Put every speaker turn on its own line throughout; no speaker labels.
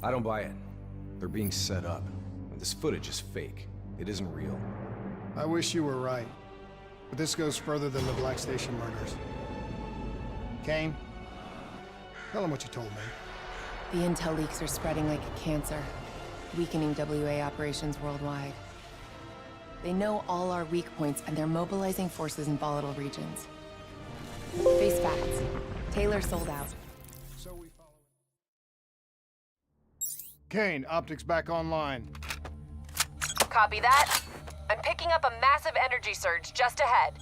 I don't buy it. They're being set up. This footage is fake. It isn't real.
I wish you were right. But this goes further than the Black Station murders. Kane, tell him what you told me.
The intel leaks are spreading like a cancer, weakening WA operations worldwide. They know all our weak points, and they're mobilizing forces in volatile regions. Face facts. Taylor sold out.
So we follow. Kane, optics back online.
Copy that. I'm picking up a massive energy surge just ahead.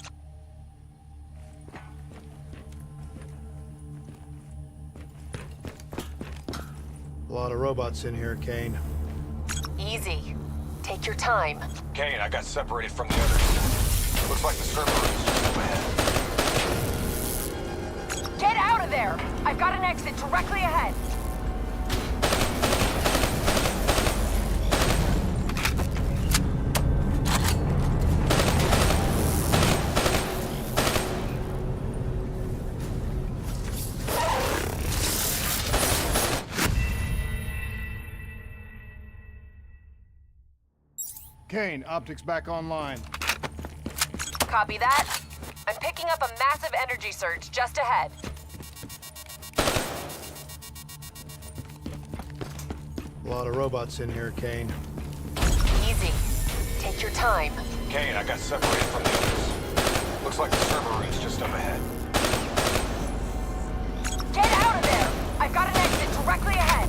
A lot of robots in here, Kane.
Easy. Take your time.
Kane, I got separated from the others. Looks like the server is just up ahead.
Get out of there! I've got an exit directly ahead.
Kane, optics back online.
Copy that. I'm picking up a massive energy surge just ahead.
A lot of robots in here, Kane.
Easy. Take your time.
Kane, I got separated from the others. Looks like the server room's just up ahead.
Get out of there! I've got an exit directly ahead.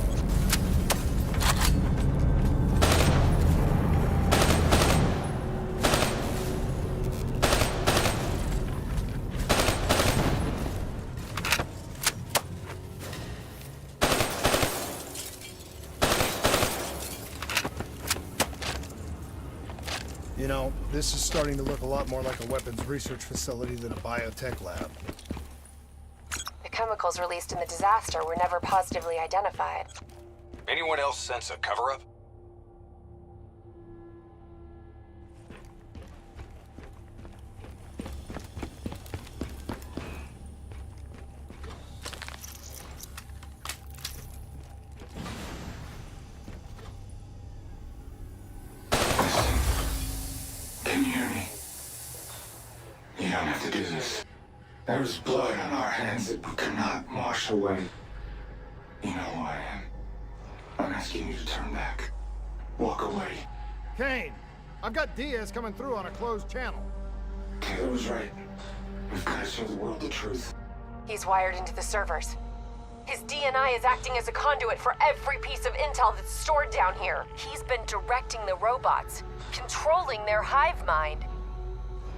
You know, this is starting to look a lot more like a weapons research facility than a biotech lab.
The chemicals released in the disaster were never positively identified.
Anyone else sense a cover-up?
Can you hear me? You don't have to do this. There is blood on our hands that we cannot wash away. You know who I am. I'm asking you to turn back. Walk away.
Kane, I've got Diaz coming through on a closed channel.
Taylor was right. We've got to show the world the truth.
He's wired into the servers. His DNI is acting as a conduit for every piece of intel that's stored down here. He's been directing the robots, controlling their hive mind.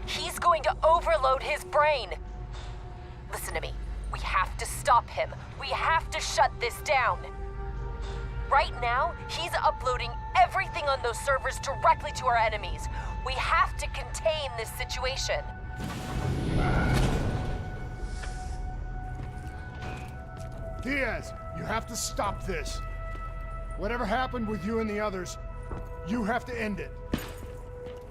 He's going to overload his brain. Listen to me. We have to stop him. We have to shut this down. Right now, he's uploading everything on those servers directly to our enemies. We have to contain this situation.
Diaz, you have to stop this. Whatever happened with you and the others, you have to end it.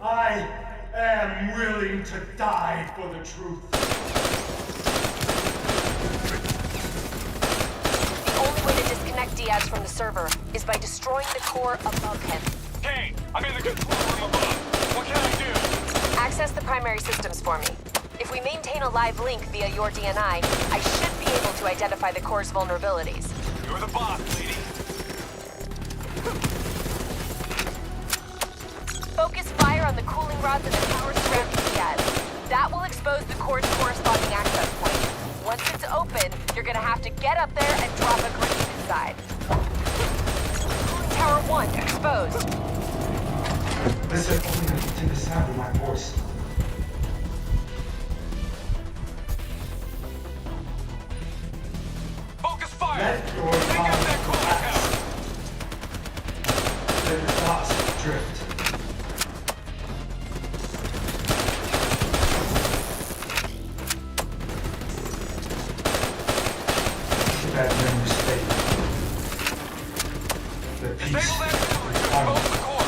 I am willing to die for the truth.
The only way to disconnect Diaz from the server is by destroying the core above him.
Kane, I'm in the control room above. What can I do?
Access the primary systems for me. If we maintain a live link via your DNI, I should be able to identify the core's vulnerabilities.
You're the boss, lady.
Focus fire on the cooling rods and the power surrounding Diaz. That will expose the core's corresponding access point. Once it's open, you're gonna have to get up there and drop a grenade inside. Cooling tower 1 exposed.
Listen only to the sound of my voice.
Focus fire!
Let your
Take out
mind
that cooling tower!
let your thoughts drift. That memory state. The peace.
Disable that tower to expose the core!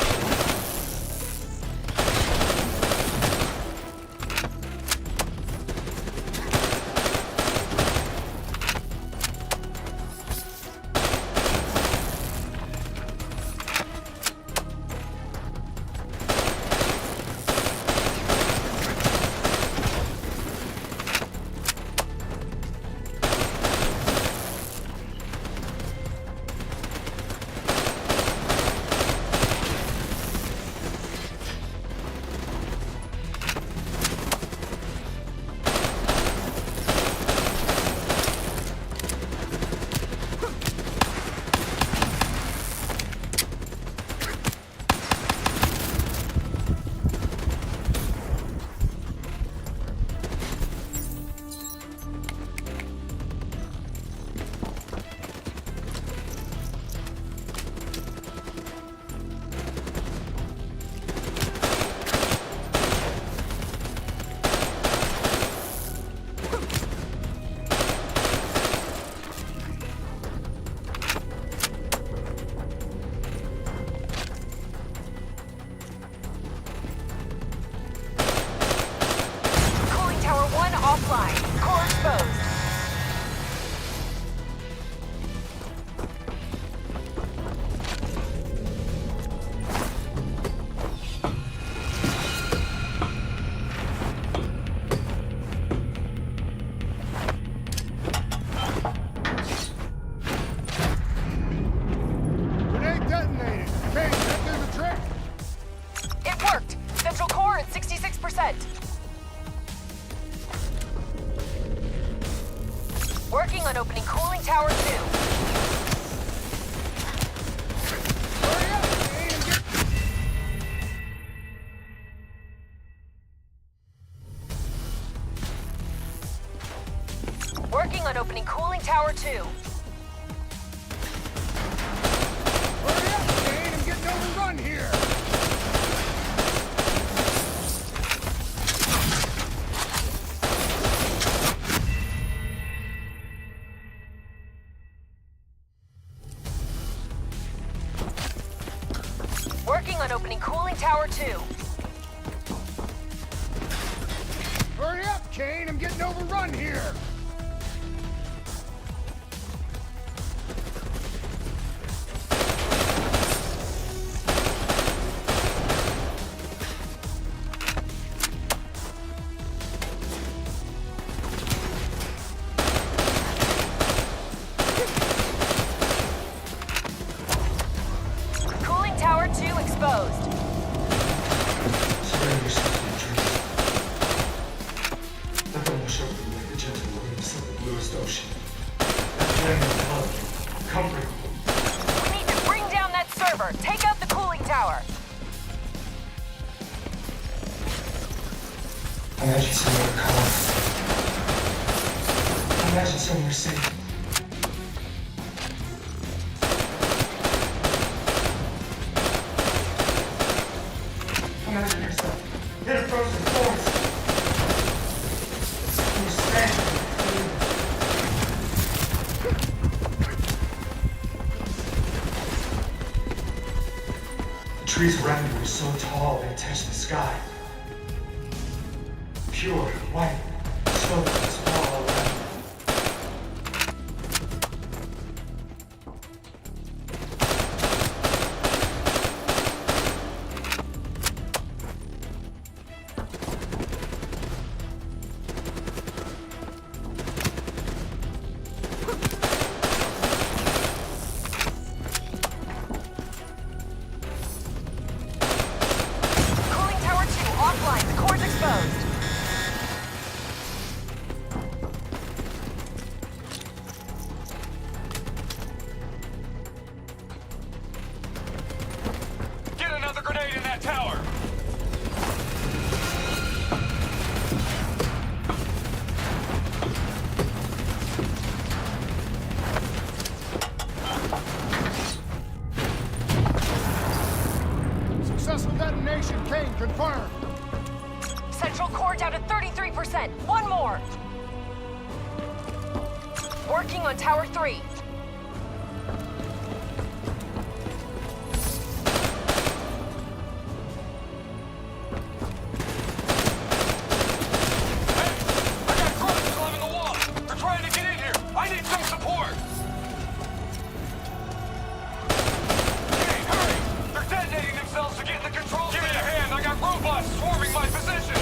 Working on opening cooling tower 2.
Hurry up, Kane, and get...
Working on opening cooling tower 2.
Hurry up, Kane, and get overrun here!
Working on opening cooling tower 2.
Hurry up, Kane, I'm getting overrun here!
Cooling tower 2 exposed.
Surrender yourself to the trees. Let them wash over you like the gentle waves of the bluest ocean. That flame of love, comfort.
We need to bring down that server. Take out the cooling tower.
Imagine somewhere calm. Imagine somewhere safe. Imagine yourself in a frozen forest. You stand clean. The trees around you are so tall they touch the sky. Pure, white, smokeless all around.
Cooling tower 2 offline. The core's exposed.
Get another grenade in that tower!
Successful detonation, Kane, confirmed.
Central core down to 33%. One more. Working on tower 3.
Hey! I got grunts climbing the wall! They're trying to get in here! I need some support! Hey, hurry! They're detonating themselves to get in the control center! Give me a hand! I got robots swarming my position!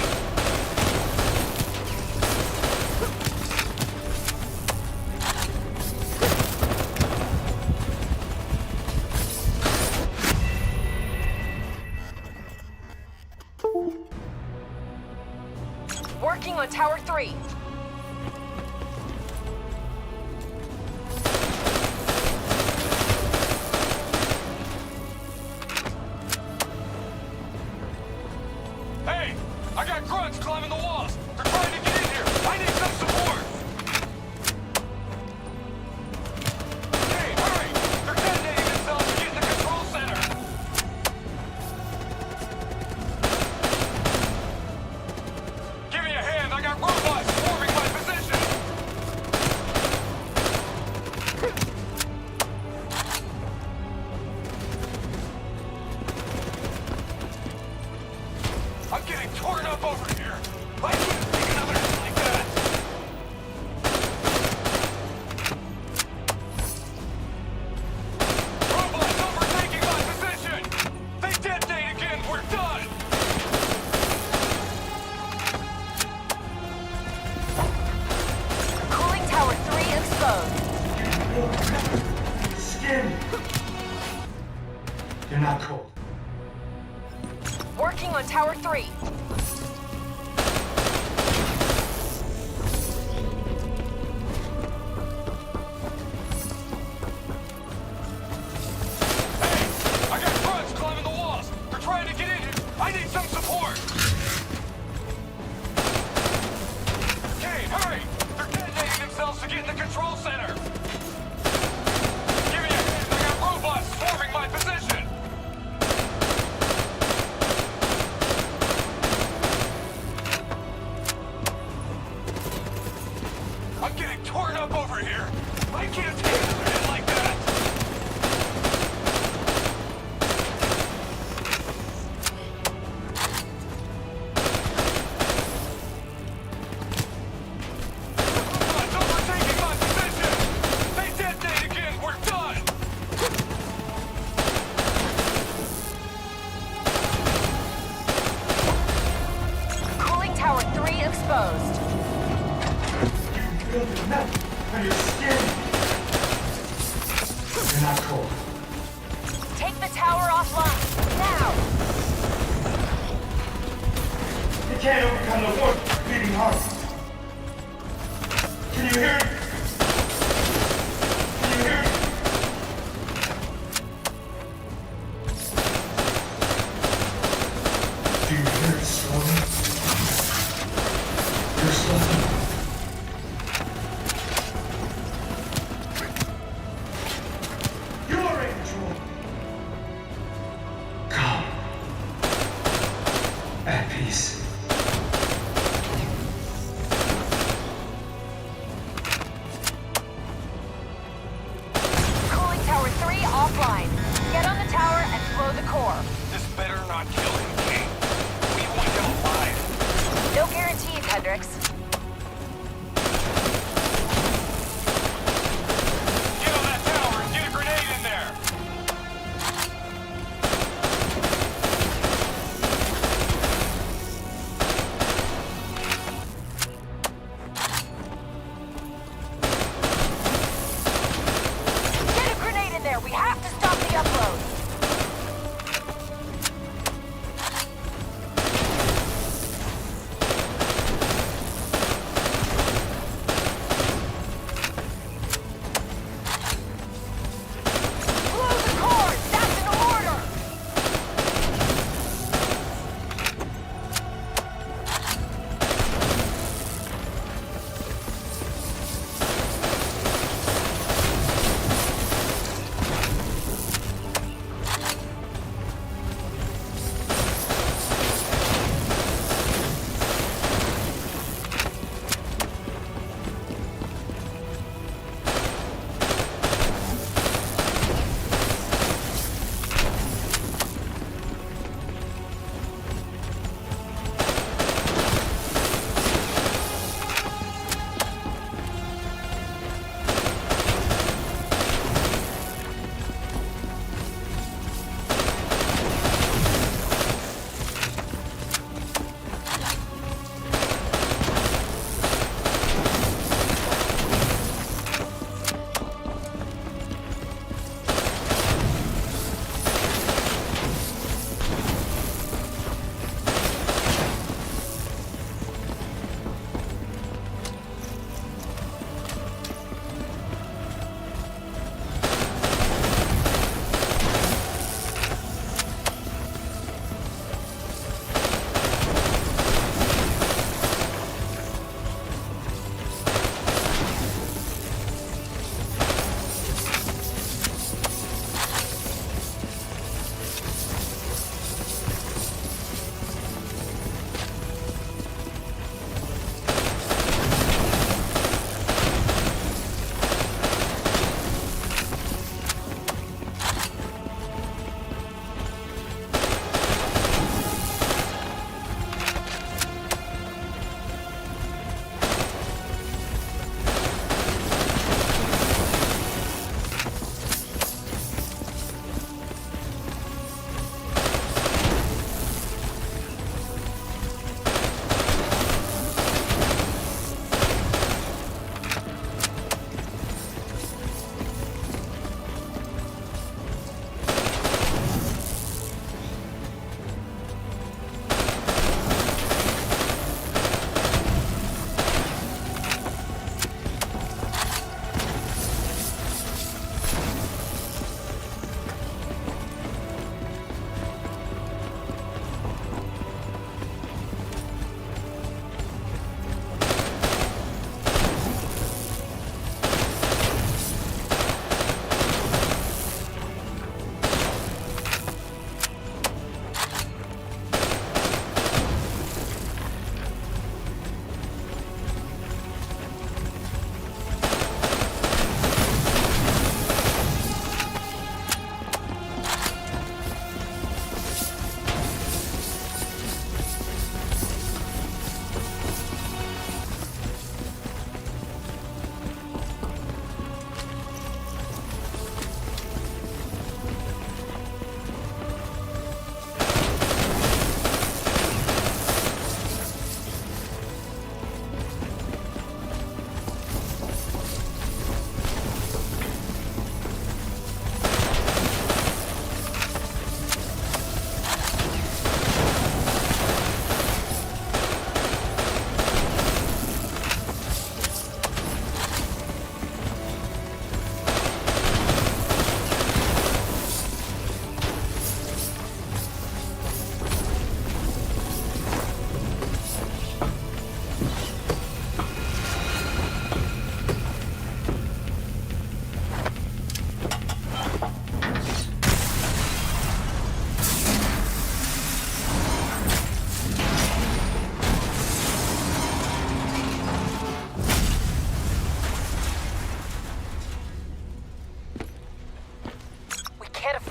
Working on tower 3.
Hey! I got grunts climbing the walls! They're trying to get in here! I need some support! Hey, hurry! They're detonating themselves to get in the control center! Give me a hand! I got robots swarming my position! I'm getting torn up over here! I couldn't take another hit like that! Robots overtaking my position! They detonate again! We're done!
Cooling tower 3 exposed.
Skin. You're not cold.
Working on tower 3.
torn up over here. I can't handle it like that. Robots overtaking my position. They detonate again. We're done.
Cooling tower 3 exposed.
You feel the melt on your skin. You're not cold.
Take the tower offline. Now!
You can't overcome the warmth of beating heart. Can you hear it? Can you hear it? Do you hear it slowly? You're slowly. You're in control. Calm. At peace.
Cooling tower 3 offline. Get on the tower and blow the core.
This better not kill him, King. We want him alive.
No guarantees, Hendricks.
Get on that tower and get a grenade in there.
Get a grenade in there. We have to stop the upload.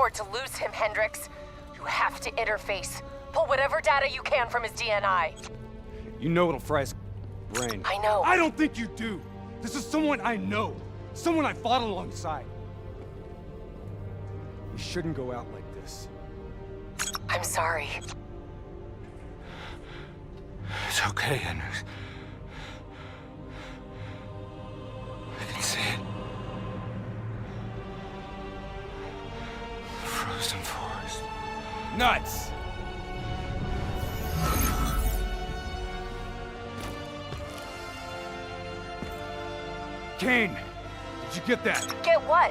afford to lose him, Hendricks. You have to interface. Pull whatever data you can from his DNI.
You know it'll fry his brain.
I know.
I don't think you do. This is someone I know. Someone I fought alongside. You shouldn't go out like this.
I'm sorry.
It's okay, Henry. I can see it. The frozen forest.
Nuts! Kane, did you get that?
Get what?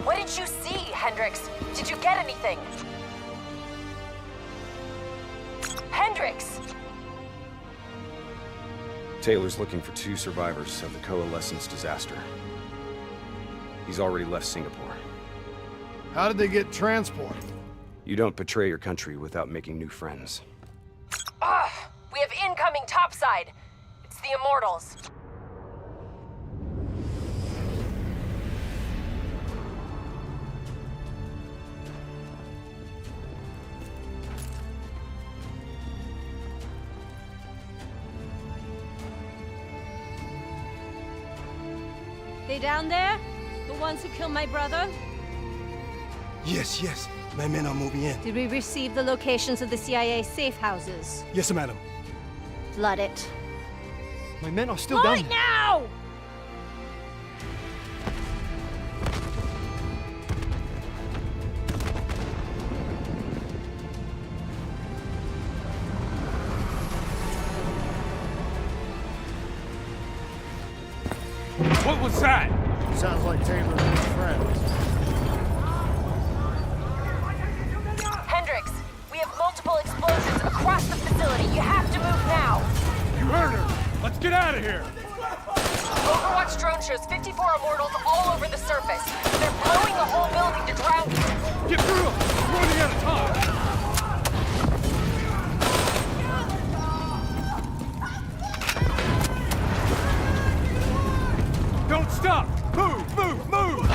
What did you see, Hendricks? Did you get anything? Hendricks!
Taylor's looking for 2 survivors of the Coalescence disaster. He's already left Singapore.
How did they get transport?
You don't betray your country without making new friends.
We have incoming topside. It's the Immortals.
They down there? The ones who killed my brother?
Yes, yes. My men are moving in.
Did we receive the locations of the CIA safe houses?
Yes, madam.
Flood it.
My men are still
Flood
down.
it now!
What was that?
Sounds like Taylor and his friends.
Hendricks, we have multiple explosions across the facility. You have to move now.
You heard her. Let's get out of here.
Overwatch drone shows 54 Immortals all over the surface. They're blowing the whole building to drown you.
Get through them. We're running out of time. Don't stop! Move! Move! Move!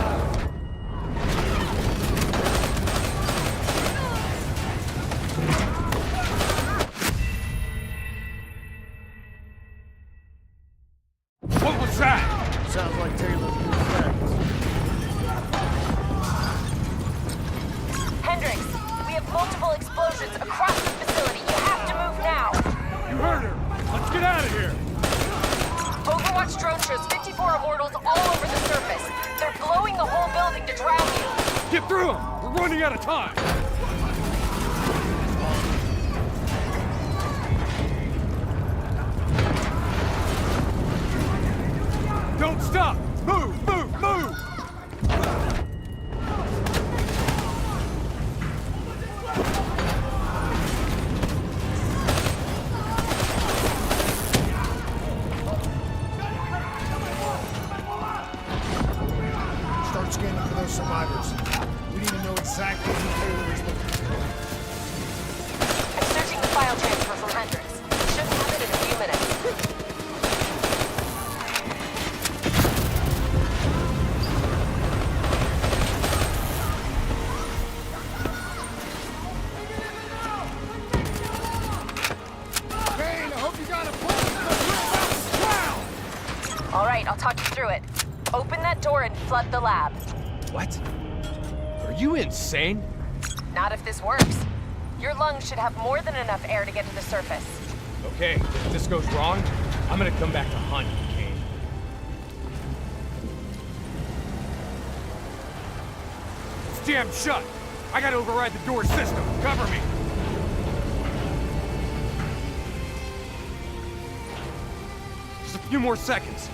What was that?
Sounds like Taylor and his friends.
Hendricks, we have multiple explosions across the facility. You have to move now.
You heard her. Let's get out of here.
Overwatch drone shows 54 Immortals all over the surface. They're blowing the whole building to drown you.
Get through them. We're running out of time. Don't stop! Move! Move! Move!
Start scanning for those survivors. We need to know exactly who Taylor is looking for.
I'm searching the file transfer from Hendricks. Should have it in a few minutes.
Kane, I hope you got a plan because we're about to drown!
All right, I'll talk you through it. Open that door and flood the lab.
What? Are you insane?
Not if this works. Your lungs should have more than enough air to get to the surface.
Okay, if this goes wrong, I'm gonna come back to hunt you, Kane. It's jammed shut. I gotta override the door system. Cover me. Just a few more seconds.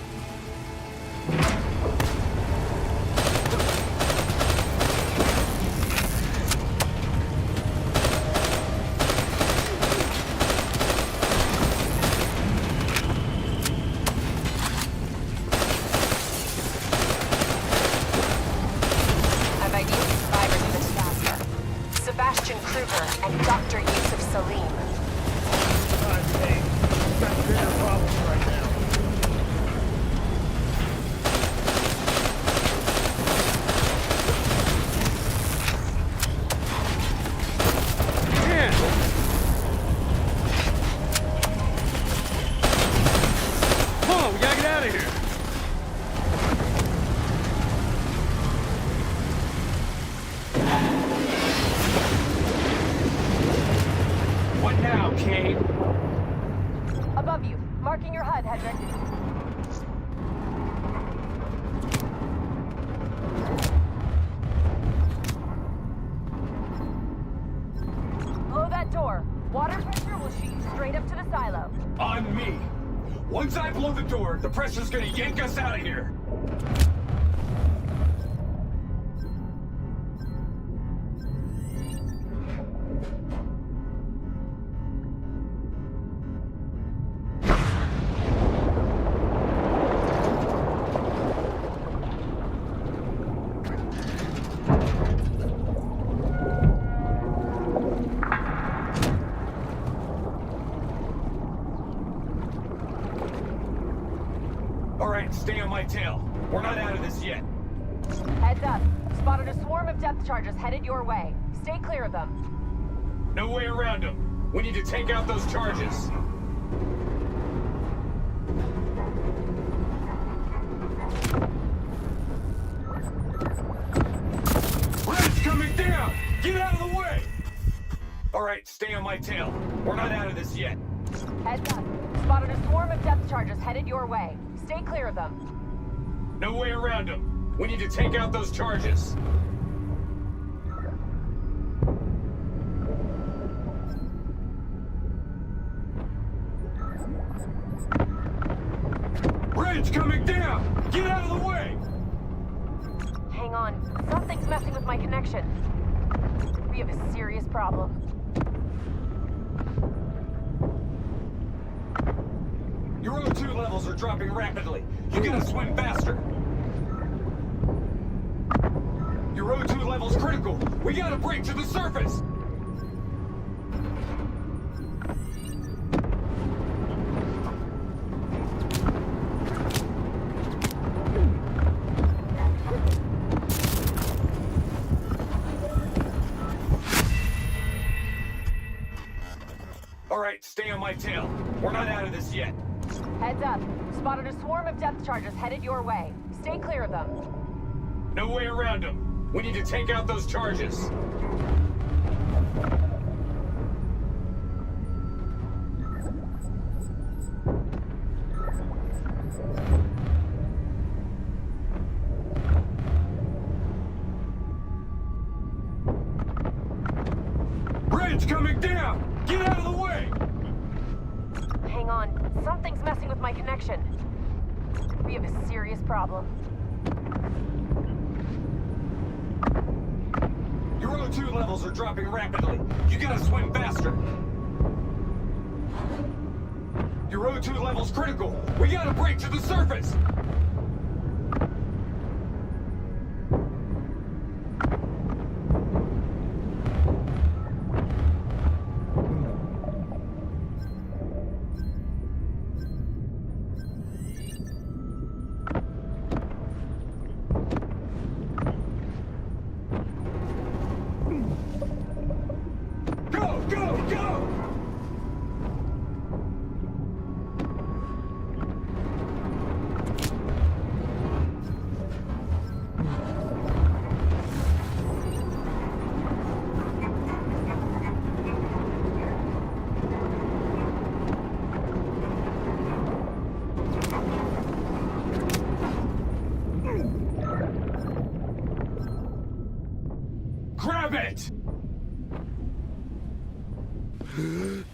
I've ID'd the survivors of the disaster. Sebastian Kruger and Dr. Yusuf Salim.
Kane, we've got bigger problems right now.
Kane?
Above you. Marking your HUD, Hedrick. Blow that door. Water pressure will shoot you straight up to the silo.
On me. Once I blow the door, the pressure's gonna yank us out of here. Alright, stay on my tail. We're not out of this yet.
Heads up. Spotted a swarm of depth charges headed your way. Stay clear of them.
No way around them. We need to take out those charges. Red's coming down! Get out of the way! Alright, stay on my tail. We're not out of this yet.
Heads up. Spotted a swarm of depth charges headed your way. Stay clear of them.
No way around them. We need to take out those charges. Red's coming down! Get out of the way!
Hang on. Something's messing with my connection. We have a serious problem.
Your O2 levels are dropping rapidly. You gotta swim faster. Your O2 level's critical. We gotta break to the surface. Alright, stay on my tail. We're not out of this yet.
Heads up. Spotted a swarm of depth charges headed your way. Stay clear of them.
No way around them. We need to take out those charges. Bridge coming down! Get out of the way!
Hang on. Something's messing with my connection. We have a serious problem.
Your O2 levels are dropping rapidly. You gotta swim faster. Your O2 level's critical. We gotta break to the surface. Go, go, go! Grab it!
You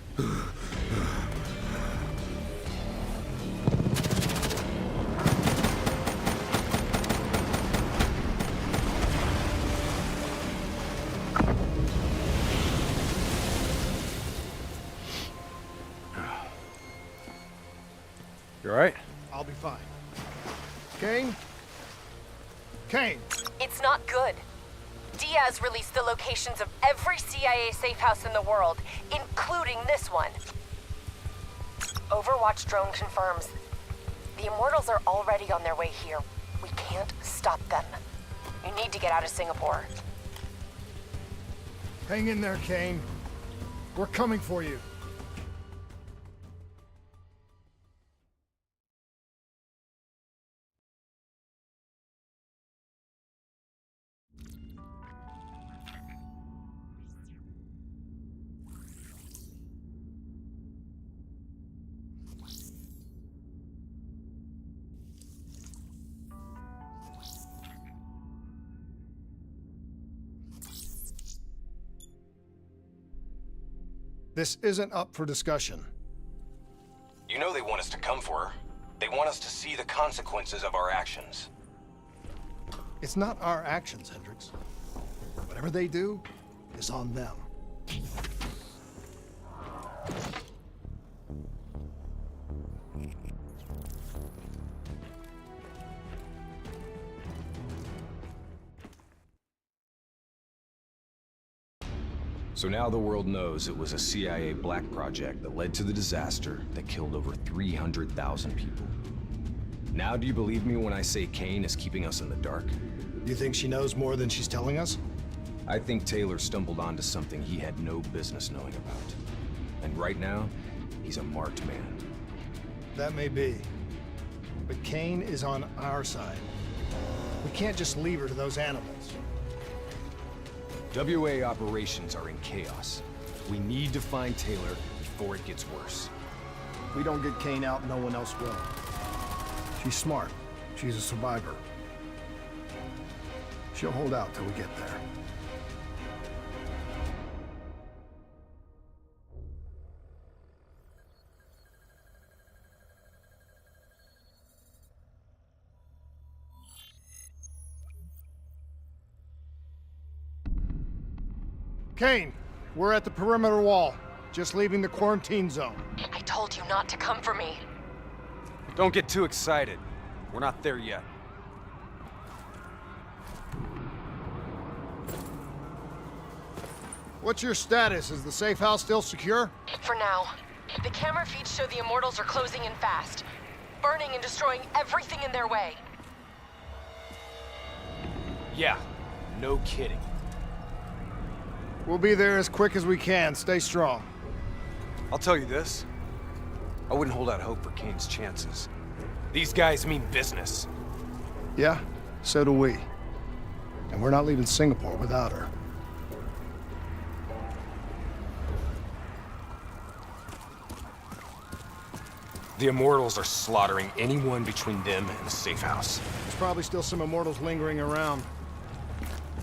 alright?
I'll be fine. Kane? Kane!
It's not good. Diaz released the locations of every CIA safe house in the world, including this one. Overwatch drone confirms. The Immortals are already on their way here. We can't stop them. You need to get out of Singapore.
Hang in there, Kane. We're coming for you. This isn't up for discussion.
You know they want us to come for her. They want us to see the consequences of our actions.
It's not our actions, Hendricks. Whatever they do is on them.
So now the world knows it was a CIA black project that led to the disaster that killed over 300,000 people. Now do you believe me when I say Kane is keeping us in the dark?
Do you think she knows more than she's telling us?
I think Taylor stumbled onto something he had no business knowing about. And right now, he's a marked man.
That may be. But Kane is on our side. We can't just leave her to those animals.
WA operations are in chaos. We need to find Taylor before it gets worse.
If we don't get Kane out, no one else will. She's smart. She's a survivor. She'll hold out till we get there. Kane, we're at the perimeter wall, just leaving the quarantine zone.
I told you not to come for me.
Don't get too excited. We're not there yet.
What's your status? Is the safe house still secure?
For now. The camera feeds show the Immortals are closing in fast, burning and destroying everything in their way.
Yeah, no kidding.
We'll be there as quick as we can. Stay strong.
I'll tell you this. I wouldn't hold out hope for Kane's chances. These guys mean business.
Yeah, so do we. And we're not leaving Singapore without her.
The Immortals are slaughtering anyone between them and the safe house.
There's probably still some Immortals lingering around.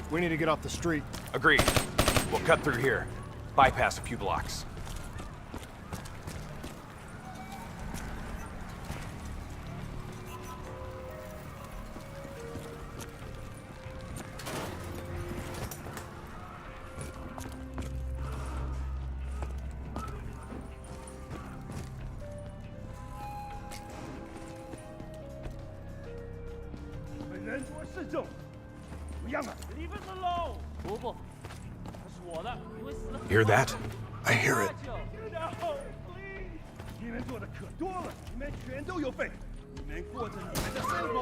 We need to get off the street.
Agreed. We'll cut through here. Bypass a few blocks. Hear that?
I hear it.
你们做的可多了，你们全都有份，你们过着你们的生活。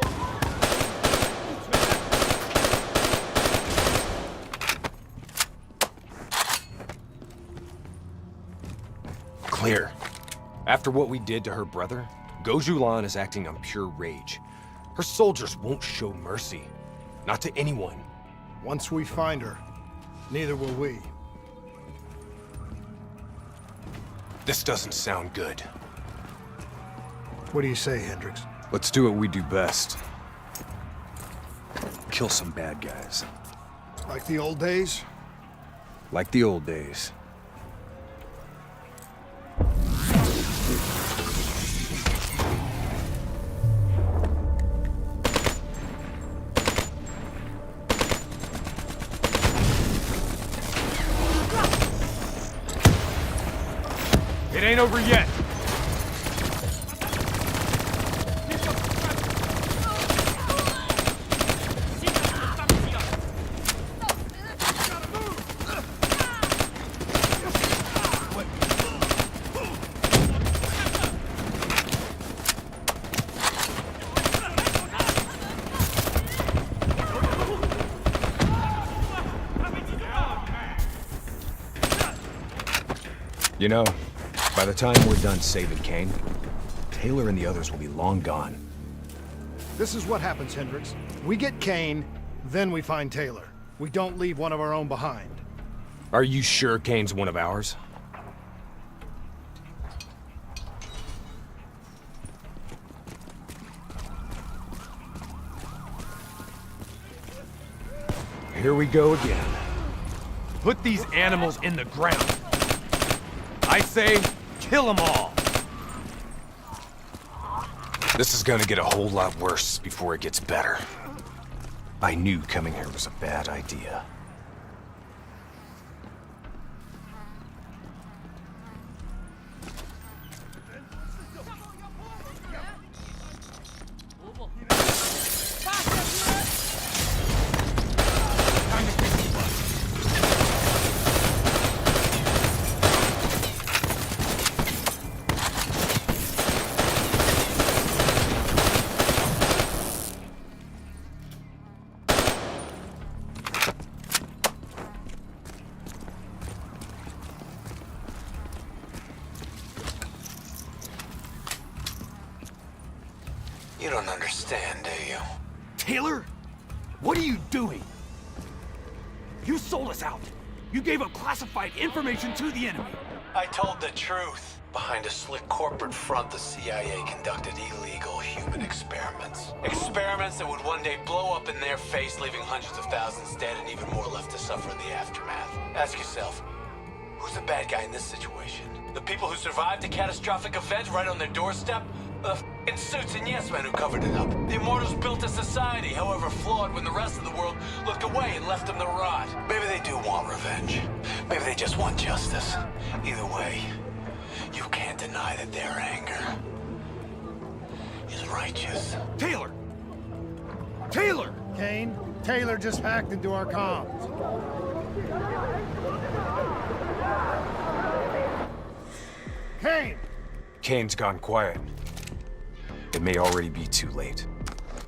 Clear. After what we did to her brother, Gojulan is acting on pure rage. Her soldiers won't show mercy. Not to anyone.
Once we find her, neither will we.
This doesn't sound good.
What do you say, Hendricks?
Let's do what we do best. Kill some bad guys.
Like the old days?
Like the old days.
It ain't over yet.
You know, by the time we're done saving Kane, Taylor and the others will be long gone.
This is what happens, Hendricks. We get Kane, then we find Taylor. We don't leave one of our own behind.
Are you sure Kane's one of ours? Here we go again.
Put these animals in the ground. I say, kill them all.
This is gonna get a whole lot worse before it gets better. I knew coming here was a bad idea.
You don't understand, do you?
Taylor? What are you doing? You sold us out. You gave up classified information to the enemy.
I told the truth. Behind a slick corporate front, the CIA conducted illegal human experiments. Experiments that would one day blow up in their face, leaving hundreds of thousands dead and even more left to suffer in the aftermath. Ask yourself, who's the bad guy in this situation? The people who survived a catastrophic event right on their doorstep? The f***ing suits and yes men who covered it up. The Immortals built a society, however flawed, when the rest of the world looked away and left them to rot. Maybe they do want revenge. Maybe they just want justice. Either way, you can't deny that their anger is righteous.
Taylor! Taylor!
Kane, Taylor just hacked into our comms. Kane!
Kane's gone quiet. It may already be too late.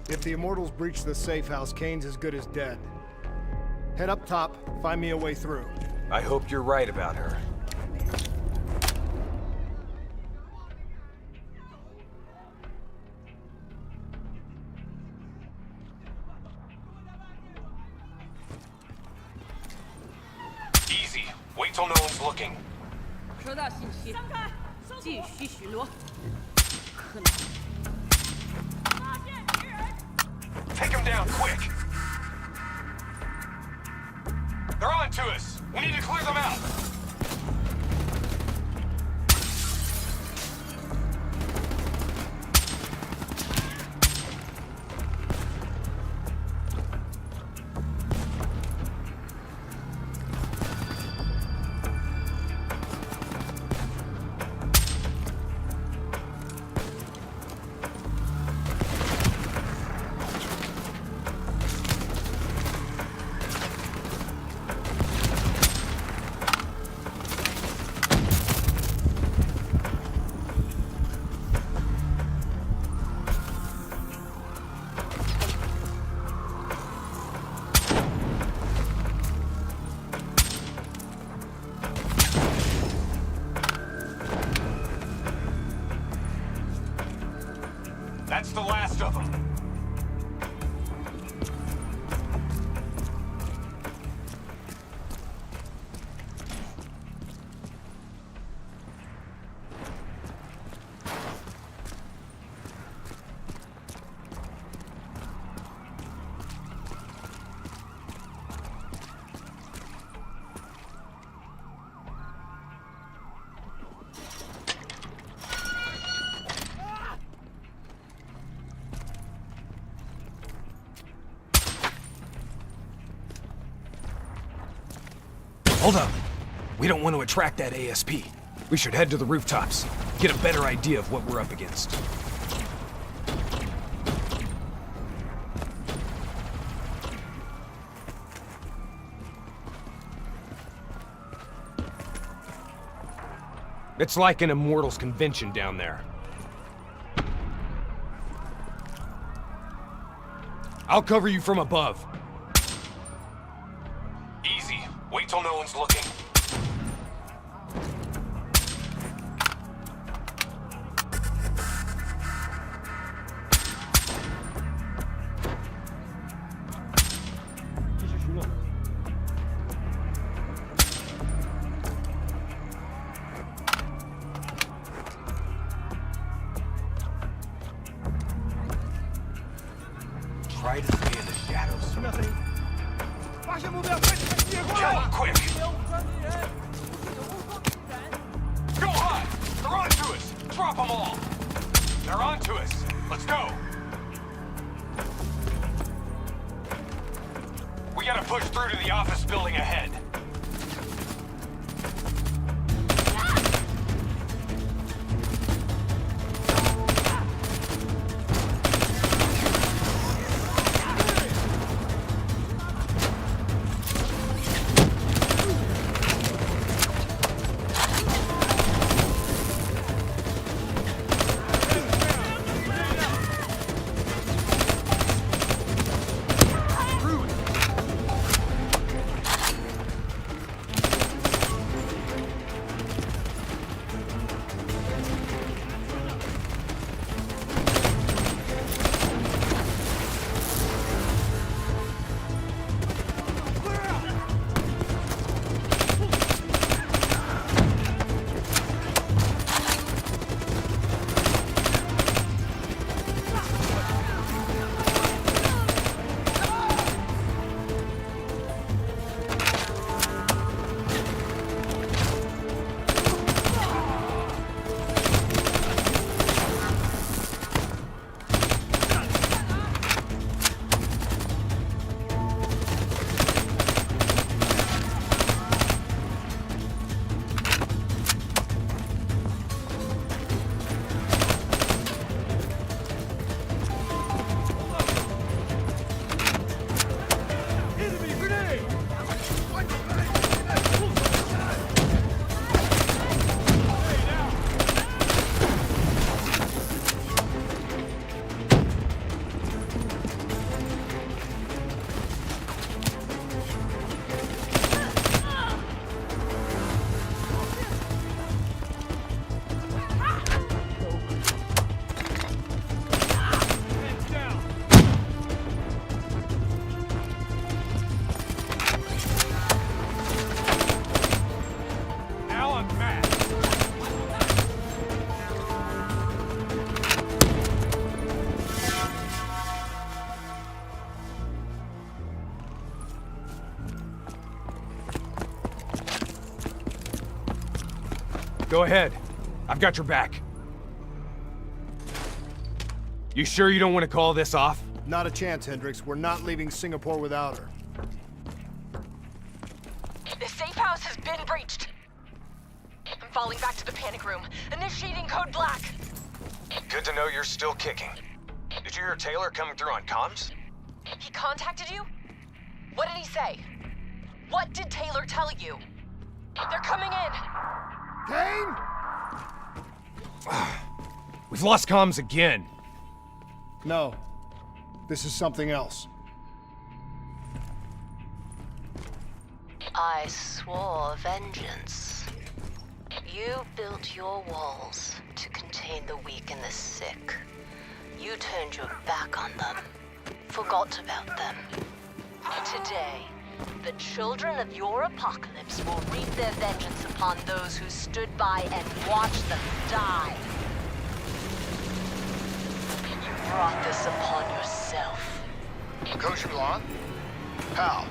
If the Immortals breach the safe house, Kane's as good as dead. Head up top, find me a way through.
I hope you're right about her.
Easy. Wait till no one's looking.
收到信息，继续巡逻。可能
Take him down, quick! They're on to us! We need to clear them out! That's the last of them.
Hold up. We don't want to attract that ASP. We should head to the rooftops, get a better idea of what we're up against. It's like an Immortals convention down there. I'll cover you from above.
Easy. Wait till no one's looking.
Try to stay in the shadows.
Kill him quick! Go! Drop them all! They're on to us. Let's go. We gotta push through to the office building ahead.
Go ahead. I've got your back. You sure you don't want to call this off?
Not a chance, Hendricks. We're not leaving Singapore without her.
The safe house has been breached. I'm falling back to the panic room. Initiating code black.
Good to know you're still kicking. Did you hear Taylor coming through on comms?
He contacted you? What did he say? What did Taylor tell you? They're coming in.
Kane?
We've lost comms again.
No. This is something else.
I swore vengeance. You built your walls to contain the weak and the sick. You turned your back on them, forgot about them. Today, the children of your apocalypse will reap their vengeance upon those who stood by and watched them die. You brought this upon yourself.
Coach Milan? How?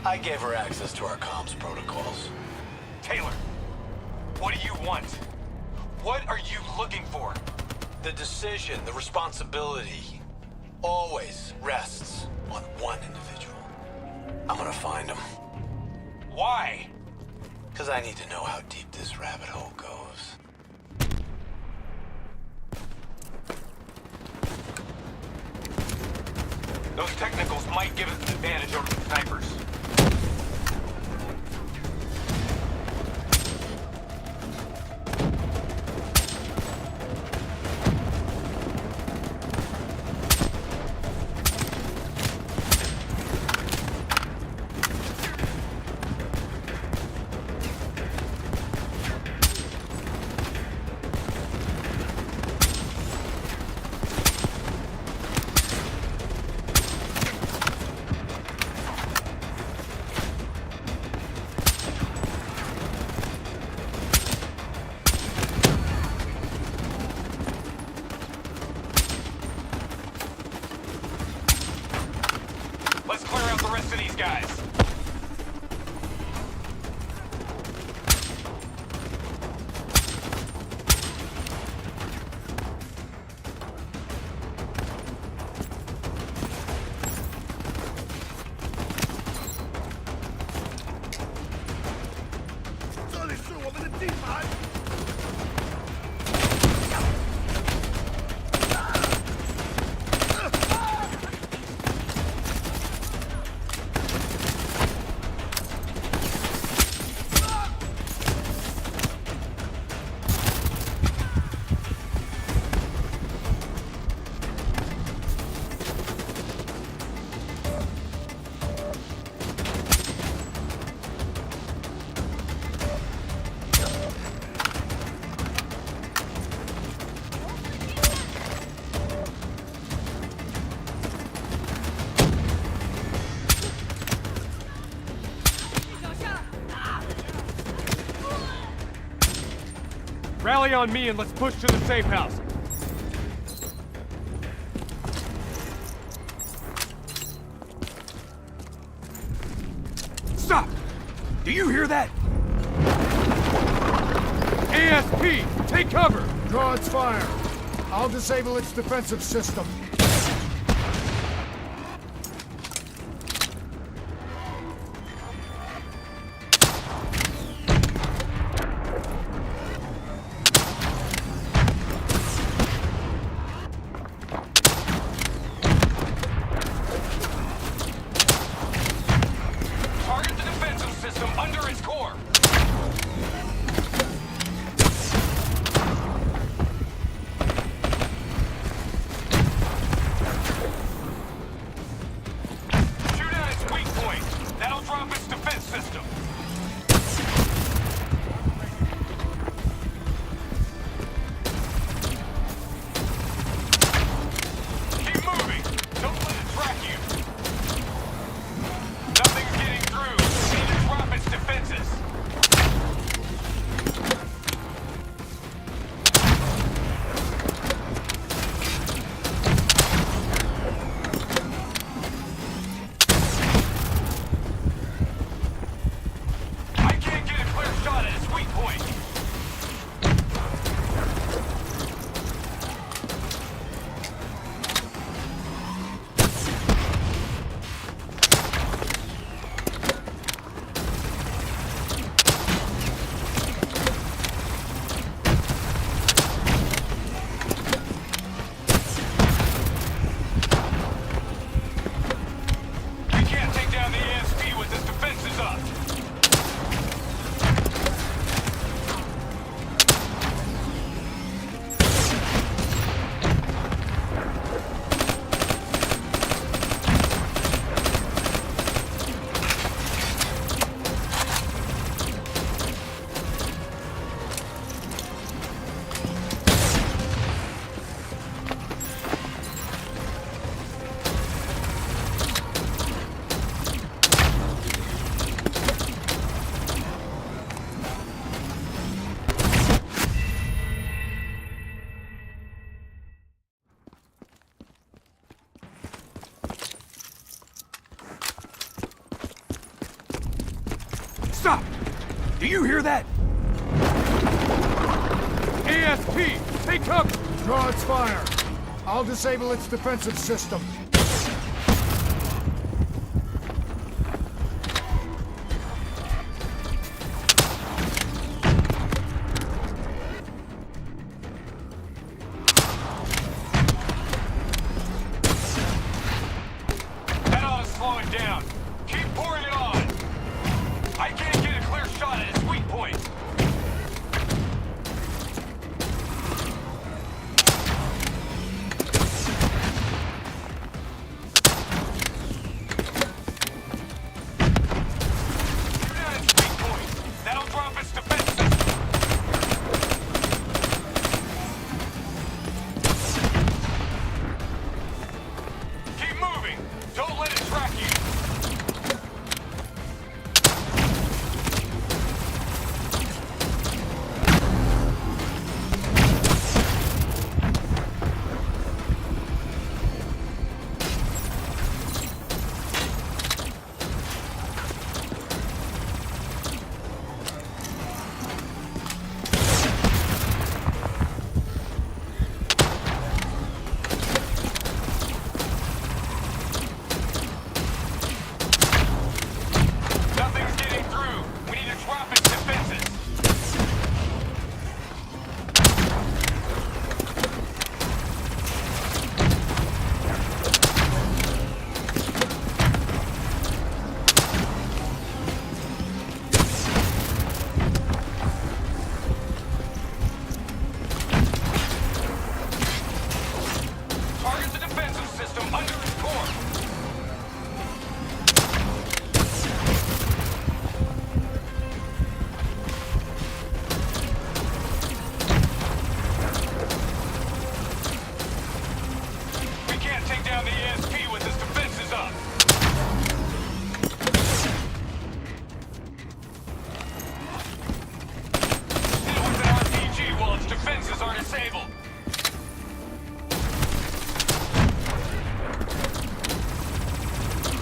I gave her access to our comms protocols.
Taylor, what do you want? What are you looking for?
The decision, the responsibility, always rests on one individual. I'm gonna find him.
Why?
Because I need to know how deep this rabbit hole goes.
Those technicals might give us an advantage over the snipers. Let's clear out the rest of these guys. Rally on me and let's push to the safe house.
Stop! Do you hear that?
ASP, take cover!
Draw its fire. I'll disable its defensive system.
Target the defensive system under its core. Shoot at its weak point. That'll drop its defense system. Keep moving. Don't let it track you. Nothing's getting through. Need to drop its defenses. I can't get a clear shot at its weak point. We can't take down the ASP with its defenses up.
Stop! Do you hear that?
ASP, take cover!
Draw its fire. I'll disable its defensive system.
That ought to slow it down. Keep pouring it on. I can't get a clear shot at its weak point. Shoot at its weak point. That'll drop its defense system. Keep moving. Don't let it track you.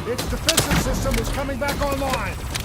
Its defensive system is coming back online.